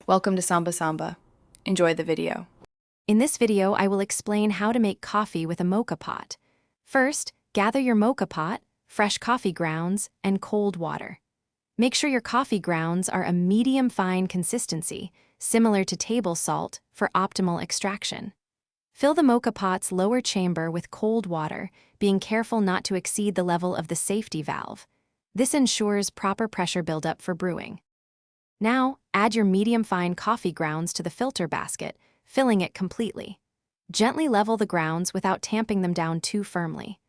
Welcome to Samba Samba. Enjoy the video. In this video, I will explain how to make coffee with a moka pot. First, gather your moka pot, fresh coffee grounds, and cold water. Make sure your coffee grounds are a medium-fine consistency, similar to table salt, for optimal extraction. Fill the moka pot's lower chamber with cold water, being careful not to exceed the level of the safety valve. This ensures proper pressure buildup for brewing. Now, add your medium-fine coffee grounds to the filter basket, filling it completely. Gently level the grounds without tamping them down too firmly.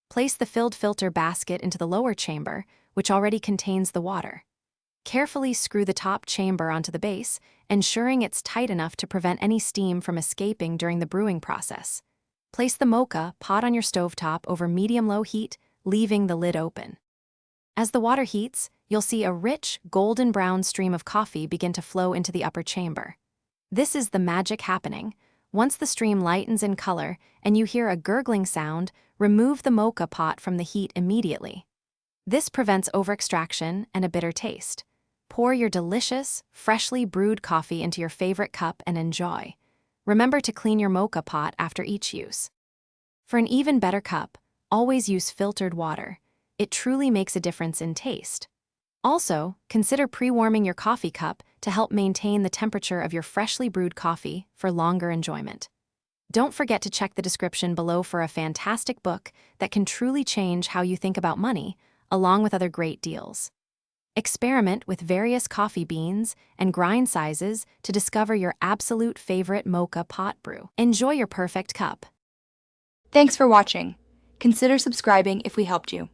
Place the filled filter basket into the lower chamber, which already contains the water. Carefully screw the top chamber onto the base, ensuring it's tight enough to prevent any steam from escaping during the brewing process. Place the moka pot on your stovetop over medium-low heat, leaving the lid open. As the water heats, you'll see a rich, golden brown stream of coffee begin to flow into the upper chamber. This is the magic happening. Once the stream lightens in color and you hear a gurgling sound, remove the moka pot from the heat immediately. This prevents overextraction and a bitter taste. Pour your delicious, freshly brewed coffee into your favorite cup and enjoy. Remember to clean your moka pot after each use. For an even better cup, always use filtered water. It truly makes a difference in taste. Also, consider pre-warming your coffee cup to help maintain the temperature of your freshly brewed coffee for longer enjoyment. Don't forget to check the description below for a fantastic book that can truly change how you think about money, along with other great deals. Experiment with various coffee beans and grind sizes to discover your absolute favorite moka pot brew. Enjoy your perfect cup. Thanks for watching. Consider subscribing if we helped you.